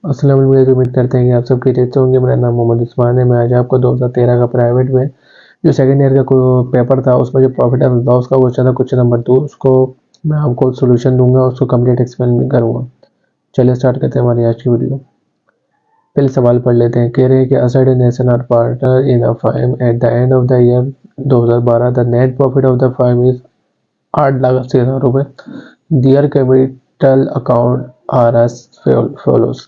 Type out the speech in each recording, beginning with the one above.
अस्सलाम वालेकुम, उम्मीद करते हैं कि आप सब खैरियत से होंगे। मेरा नाम मोहम्मद उस्मान है। मैं आज आपको 2013 का प्राइवेट में जो सेकंड ईयर का पेपर था उसमें जो प्रॉफिट एंड लॉस का क्वेश्चन था क्वेश्चन नंबर 2, उसको मैं आपको सोल्यूशन दूंगा, उसको कंप्लीट एक्सप्लेन भी करूंगा। चलिए स्टार्ट करते हैं हमारी आज की वीडियो। पहले सवाल पढ़ लेते हैं। कह रहे हैं कि Asad and Nation are partner in a firm at the end of the year 2012 the net profit of the firm is 8,80,000 रुपए। Their capital account are as follows.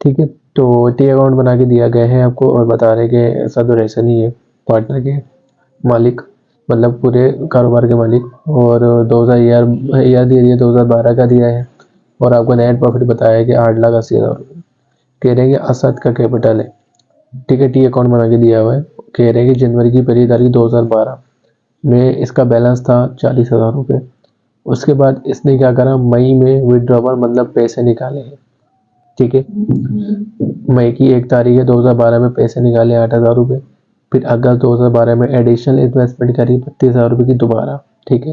ठीक है, तो टी अकाउंट बना के दिया गया है आपको और बता रहे कि ऐसा तो रेशन ही है, पार्टनर के मालिक मतलब पूरे कारोबार के मालिक। और 2000 ईयर दे दिया 2012 का दिया है और आपको नेट प्रॉफिट बताया है कि 8,80,000 कह रहे हैं कि असद का कैपिटल है। ठीक है, टी अकाउंट बना के दिया हुआ है। कह रहे हैं कि जनवरी की पहली तारीख 2012 में इसका बैलेंस था 40,000 रुपये। उसके बाद इसने क्या करा, मई में विड्रॉवल मतलब पैसे निकाले हैं। ठीक है, मई की 1 तारीख है 2012 में पैसे निकाले 8,000 रुपये। फिर अगस्त 2012 में एडिशनल इन्वेस्टमेंट करी 32,000 रुपये की दोबारा। ठीक है,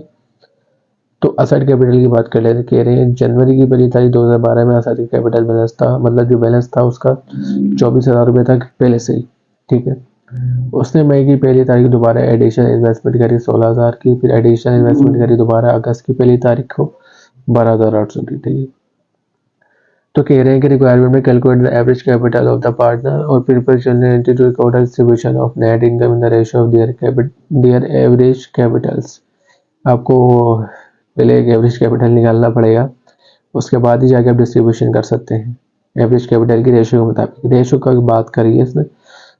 तो असड कैपिटल की बात कर लेते, कह रहे हैं जनवरी की पहली तारीख 2012 में असड कैपिटल बैलेंस था, मतलब जो बैलेंस था उसका 24,000 रुपये था पहले से ही। ठीक है, उसने मई की पहली तारीख दोबारा एडिशनल इन्वेस्टमेंट करी 16,000 की। फिर एडिशनल इन्वेस्टमेंट करी दोबारा अगस्त की पहली तारीख को 12,800 की। ठीक है, तो कह रहे हैं कि रिक्वायरमेंट में calculate the average capital of the partner और prepare journal to record distribution of net income in the ratio of their average capitals. आपको पहले एक एवरेज कैपिटल निकालना पड़ेगा, उसके बाद ही जाके आप डिस्ट्रीब्यूशन कर सकते हैं एवरेज कैपिटल की रेशियो के मुताबिक। रेशियो का बात करिए इसमें,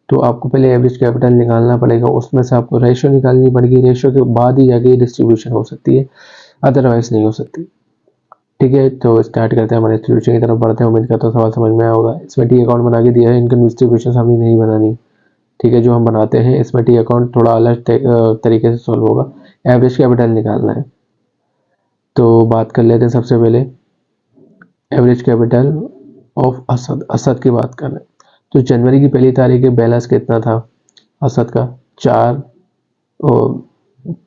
तो आपको पहले एवरेज कैपिटल निकालना पड़ेगा, उसमें से आपको रेशियो निकालनी पड़ेगी। रेशियो के बाद ही जाके डिस्ट्रीब्यूशन हो सकती है, अदरवाइज नहीं हो सकती। ठीक है, तो स्टार्ट करते हैं, हमारे सोल्यूशन की तरफ बढ़ते हैं। उम्मीद करता हूँ सवाल समझ में आया होगा। इसमें टी अकाउंट बना के दिया है, इनकम डिस्ट्रीब्यूशन हमने नहीं बनानी। ठीक है, जो हम बनाते हैं इसमें टी अकाउंट थोड़ा अलग तरीके से सॉल्व होगा। एवरेज कैपिटल निकालना है, तो बात कर लेते हैं। सबसे पहले average capital of Asad, Asad की बात कर रहे हैं। तो जनवरी की पहली तारीख के बैलेंस कितना था असद का? 4। और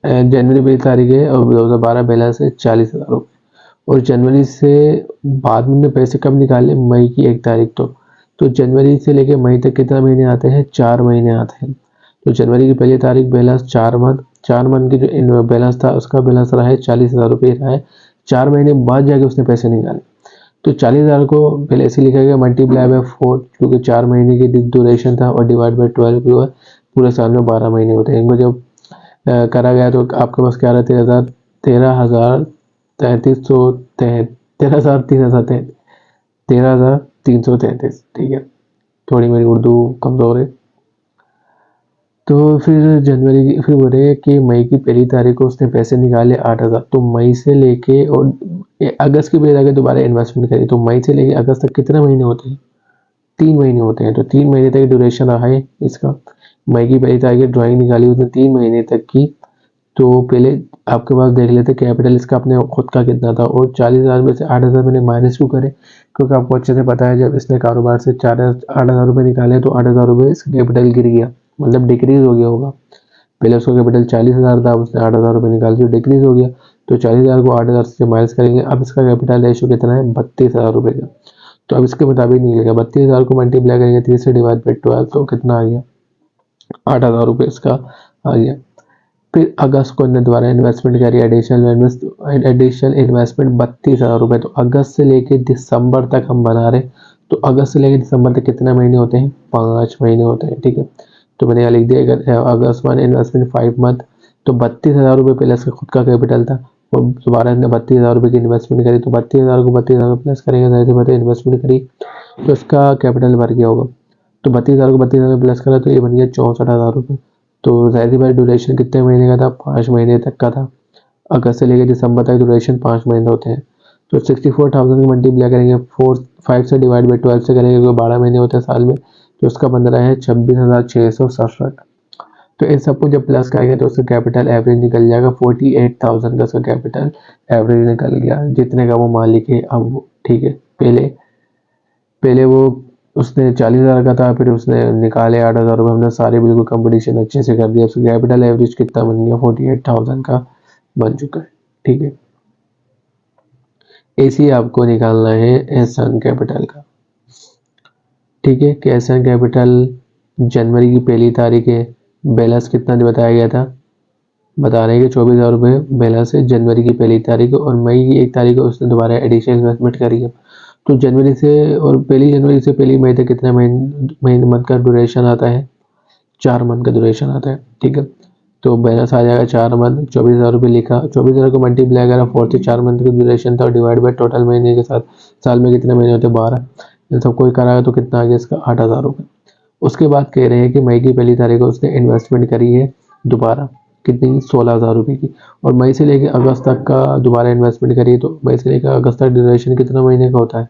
जनवरी पहली तारीख है और 2012 बैलेंस है 40,000 रुपये। और जनवरी से बाद में पैसे कब निकाले? मई की 1 तारीख। तो जनवरी से लेके मई तक कितना महीने आते हैं? 4 महीने आते हैं। तो जनवरी की पहली तारीख बैलेंस 4 मंथ की जो बैलेंस था उसका बैलेंस रहा है 40,000 रुपये रहा है। 4 महीने बाद जाके उसने पैसे निकाले। तो 40,000 को पहले ऐसे लिखा गया मल्टीप्लाई बाय 4, क्योंकि 4 महीने की ड्यूरेशन था, और डिवाइड बाय 12 जो है पूरे साल में 12 महीने होते हैं। इनको जब करा गया तो आपके पास क्या रहा? 13,333। ठीक है, थोड़ी मेरी उर्दू कमज़ोर है। तो फिर जनवरी की फिर बोल रहे हैं कि मई की पहली तारीख को उसने पैसे निकाले 8,000। तो मई से लेके और अगस्त की पहली तारीख दोबारा इन्वेस्टमेंट करी। तो मई से लेके अगस्त तक कितने महीने होते हैं? 3 महीने होते हैं। तो 3 महीने तक ड्यूरेशन रहा है इसका। मई की पहली तारीख की ड्राइंग निकाली उसने 3 महीने तक की। तो पहले आपके पास देख लेते कैपिटल इसका अपने खुद का कितना था, और 40,000 में से 8,000 मैंने माइनस क्यों करे? क्योंकि आपको अच्छे से पता है जब इसने कारोबार से 8,000 रुपये निकाले तो 8,000 रुपये इसका कैपिटल गिर गया, मतलब डिक्रीज हो गया होगा। पहले उसका कैपिटल 40,000 था, उसने 8,000 रुपये निकाले तो डिक्रीज हो गया। तो 40,000 को 8,000 से माइनस करेंगे। अब इसका कैपिटल रेशियो कितना है? 32,000 रुपये का। तो अब इसके मुताबिक निकलेगा 32,000 को मल्टीप्लाई करेंगे 3 से डिवाइड बाई 12, तो कितना आ गया? 8,000 रुपये इसका आ गया। फिर अगस्त को दोबारा इन्वेस्टमेंट करी, एडिशनल इन्वेस्टमेंट 32,000 रुपये। तो अगस्त से लेके दिसंबर तक हम बना रहे। तो अगस्त से लेके दिसंबर तक कितने महीने होते हैं? 5 महीने होते हैं। ठीक है, तो मैंने यहाँ लिख दिया अगर अगस्त वन इन्वेस्टमेंट 5 मंथ। तो 32,000 रुपये पहले इसका खुद का कैपिटल था, और दोबारा इसने 32,000 रुपये की इन्वेस्टमेंट करी। तो 32,000 को 32,000 प्लस करेंगे, जाहिर सी बात है इन्वेस्टमेंट करी तो इसका कैपिटल बढ़ गया होगा। तो 32,000 को 32,000 प्लस करा तो ये बन गया 64,000 रुपये। तो जाहिर सी बात ड्यूरेशन कितने महीने का था? 5 महीने तक का था। अगस्त से लेकर दिसंबर तक ड्यूरेशन 5 महीने होते हैं। तो 64,000 को मल्टीप्लाई करेंगे 5 से डिवाइड बाई 12 से करेंगे, क्योंकि 12 महीने होते हैं साल में। तो उसका बन रहा है 26,667। तो इन सबको जब प्लस करेंगे तो उसका कैपिटल एवरेज निकल जाएगा 48,000 का उसका कैपिटल एवरेज निकल गया, जितने का वो मालिक है अब वो। ठीक है, पहले पहले वो उसने 40,000 का था, फिर उसने निकाले 8,000 रुपये। हमने सारे बिल्कुल कंपटीशन अच्छे से कर दिया। उसका कैपिटल एवरेज कितना बन गया? 48,000 का बन चुका है। ठीक है, ऐसे ही आपको निकालना है एहसान कैपिटल का। ठीक है। कैश एंड कैपिटल जनवरी की पहली तारीख है, बैलेंस कितना बताया गया था, बता रहे हैं कि 24,000 रुपये बैलेंस है जनवरी की पहली तारीख और मई की 1 तारीख को उसने दोबारा एडिशनल इन्वेस्टमेंट करी है। तो जनवरी से और पहली जनवरी से पहली मई तक कितना महीने मंथ का ड्यूरेशन आता है, 4 मंथ का ड्यूरेशन आता है। ठीक है, तो बैलेंस आ जाएगा 4 मंथ, 24,000 रुपये लिखा, 24,000 को मल्टीप्लाई करा 4 से, 4 मंथ का ड्यूरेशन था और डिवाइड बाय टोटल महीने के साथ, साल में कितने महीने होते हैं 12, इन सबको कराया तो कितना आ गया इसका 8,000 रुपये। उसके बाद कह रहे हैं कि मई की पहली तारीख को उसने इन्वेस्टमेंट करी है दोबारा कितनी 16,000 रुपये की, और मई से लेकर अगस्त तक का दोबारा इन्वेस्टमेंट करी, तो मई से लेकर अगस्त तक ड्यूरेशन कितना महीने का होता है,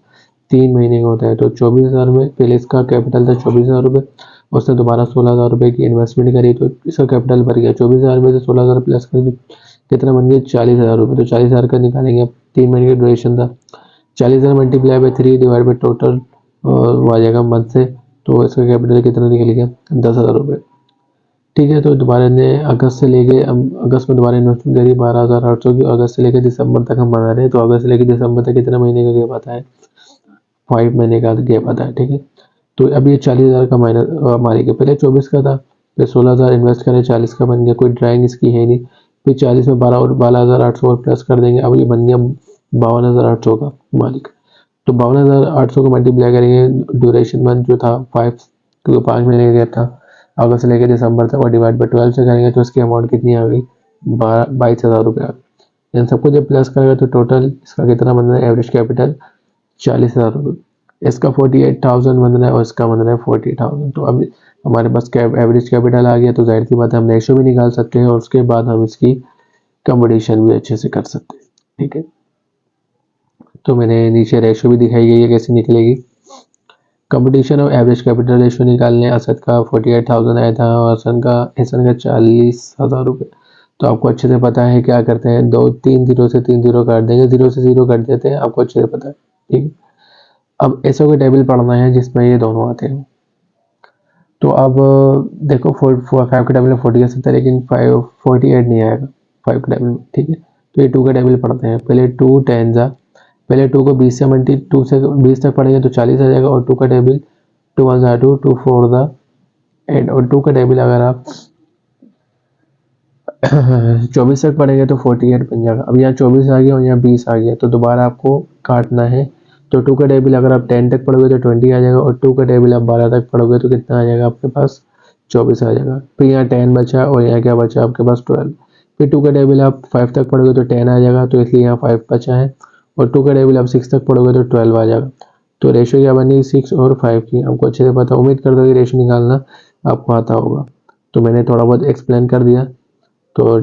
3 महीने का होता है। तो 24,000 में पहले इसका कैपिटल था 24,000 रुपये, उसने दोबारा 16,000 रुपये की इन्वेस्टमेंट करी तो इसका कैपिटल बढ़ गया, 24,000 में से 16,000 प्लस कर कितना बन गया 40,000 रुपये। तो 40,000 का निकालेंगे, अब 3 महीने का ड्यूरेशन था, 40,000 multiply by 3 divide by total आ जाएगा मंथ से, तो इसका कैपिटल कितना निकल गया 10,000 रुपये। ठीक है, तो दोबारा ने अगस्त से लेके अगस्त में दोबारा इन्वेस्टमेंट करी 12,800 की, अगस्त से लेकर दिसंबर तक हम बना रहे हैं, तो अगस्त से लेकर दिसंबर तक कितने महीने का गैप आता है, 5 महीने का गैप आता है। ठीक है, तो अब ये 40,000 का माइनस मारेंगे, पहले 24 का था, फिर 16,000 इन्वेस्ट करें 40 का बन गया, कोई ड्राइंग इसकी है नहीं, फिर 40 में 12,800 और प्लस कर देंगे, अब ये बन गया 52,800 का मालिक। तो 52,800 को मल्टीप्लाई करेंगे, ड्यूरेशन मंथ जो था 5, क्योंकि 5 महीने का गैप था अगस्त से लेकर दिसंबर तक, और डिवाइड बाई 12 से करेंगे तो इसकी अमाउंट कितनी आ गई 22,000 रुपये आ गई। इन सबको जब प्लस करेंगे तो टोटल इसका कितना बन रहा है, एवरेज कैपिटल 40,000 रुपये, इसका 48,000 बन रहा है और इसका बन रहा है 40,000। तो अब हमारे पास एवरेज कैपिटल आ गया, तो जाहिर सी बात है हम रेशो भी निकाल सकते हैं और उसके बाद हम इसकी कंपटीशन भी अच्छे से कर सकते हैं। ठीक है, तो मैंने नीचे रेशो भी दिखाई गई है कैसे निकलेगी। कंपटीशन और एवरेज कैपिटल रेशो निकालने असद का 48,000 आया था और हसन का 40,000 रुपये। तो आपको अच्छे से पता है क्या करते हैं, 3 जीरो से 3 जीरो काट देंगे, 0 से 0 काट देते हैं, आपको अच्छे से पता है। ठीक है, अब ऐसा कोई टेबल पढ़ना है जिसमें ये दोनों आते हैं। तो अब देखो 5 का टेबल में 40 आ सकता है, लेकिन 48 नहीं आएगा 5 का टेबल में। ठीक है, तो ये 2 का टेबल पढ़ते हैं। पहले 2 10 जा, पहले 2 को 20 से 2 से 20 तक पढ़ेंगे तो 40 आ जाएगा, और 2 का टेबल 2 1 जा 2 2 4 द 8, और 2 का टेबल अगर आप 24 तक पढ़ेंगे तो 48 बन जाएगा। अब यहाँ 24 आ गया और यहाँ 20 आ गया, तो दोबारा आपको काटना है। तो 2 का टेबल अगर आप 10 तक पढ़ोगे तो 20 आ जाएगा, और 2 का टेबल आप 12 तक पढ़ोगे तो कितना आ जाएगा आपके पास 24 आ जाएगा। फिर यहाँ 10 बचा और यहाँ क्या बचा आपके पास 12। फिर 2 का टेबल आप 5 तक पढ़ोगे तो 10 आ जाएगा, तो इसलिए यहाँ 5 बचा है, और 2 का टेबल आप 6 तक पढ़ोगे तो 12 आ जाएगा। तो रेशो क्या बनी 6 और 5 की, आपको अच्छे से पता, उम्मीद करता हूँ कि रेशो निकालना आपको आता होगा। तो मैंने थोड़ा बहुत एक्सप्लेन कर दिया। तो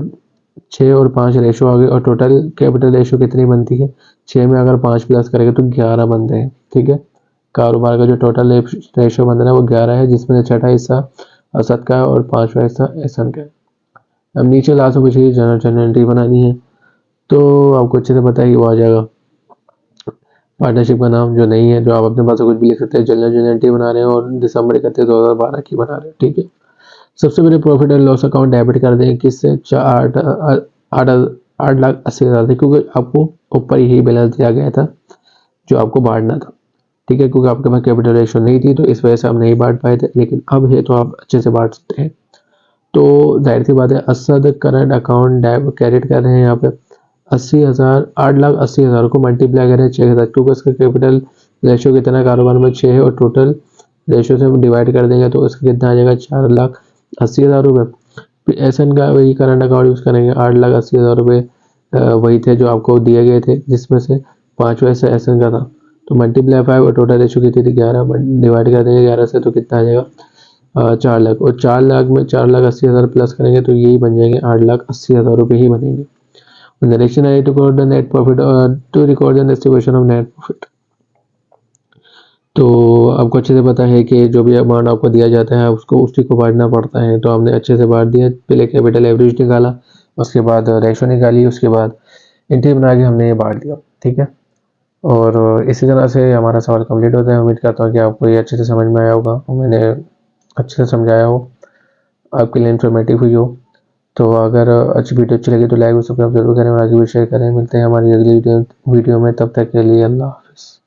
6 और 5 रेशो आ गए, और टोटल कैपिटल रेशो कितनी बनती है, 6 में अगर 5 प्लस करेंगे तो 11 बनते हैं। ठीक है, कारोबार का जो टोटल रेशो बन रहा है वो 11 है, जिसमें छठा हिस्सा असद का है और 5वां हिस्सा एहसन का है। अब नीचे लास्ट में कुछ जनरल एंट्री बनानी है, तो आपको अच्छे से पता है कि वो आ जाएगा पार्टनरशिप का नाम, जो नहीं है, जो आप अपने पास से कुछ भी लिख सकते हैं। जनरल एंट्री बना रहे हैं और दिसंबर 31 2012 की बना रहे हैं। ठीक है, सबसे पहले profit and loss account debit कर दें किससे 8,80,000 थे, क्योंकि आपको ऊपर ही बैलेंस दिया गया था जो आपको बांटना था। ठीक है, क्योंकि आपके पास कैपिटल रेशो नहीं थी तो इस वजह से हम नहीं बांट पाए थे, लेकिन अब है तो आप अच्छे से बांट सकते हैं। तो जाहिर सी बात है असद करंट अकाउंट क्रेडिट कर रहे हैं यहाँ पे 80,000, 8,80,000 को मल्टीप्लाई करें 6,000, क्योंकि इसका कैपिटल रेशो कितना कारोबार में 6 है, और टोटल रेशो से हम डिवाइड कर देंगे तो इसका कितना आ जाएगा 4,80,000 रुपये। फिर एहसन का वही करंट अकाउंट यूज़ करेंगे, 8,80,000 रुपये वही थे जो आपको दिए गए थे, जिसमें से 5वां हिस्सा एहसन का था। तो मल्टीप्लाई 5 और टोटल रेशो कितनी थी 11, डिवाइड कर देंगे 11 से तो कितना आ जाएगा 4 लाख, और 4 लाख में 4,80,000 प्लस करेंगे तो यही बन जाएंगे 8,80,000 रुपये ही बनेंगे। Narration I to record the net profit, to record the distribution of net profit. तो आपको अच्छे से पता है कि जो भी अमाउंट आपको दिया जाता है उसको उसी को बांटना पड़ता है, तो हमने अच्छे से बांट दिया। पहले कैपिटल एवरेज निकाला, उसके बाद रेशो निकाली, उसके बाद एंट्री बना के हमने ये बांट दिया। ठीक है, और इसी तरह से हमारा सवाल कंप्लीट होता है। उम्मीद करता हूँ कि आपको ये अच्छे से समझ में आया होगा और मैंने अच्छे से समझाया हो, आपके लिए इन्फॉर्मेटिव हुई हो। तो अगर अच्छी वीडियो अच्छी लगी तो लाइक और सब्सक्राइब जरूर करें और आगे भी शेयर करें। मिलते हैं हमारी अगली वीडियो में, तब तक के लिए अल्लाह हाफिज़।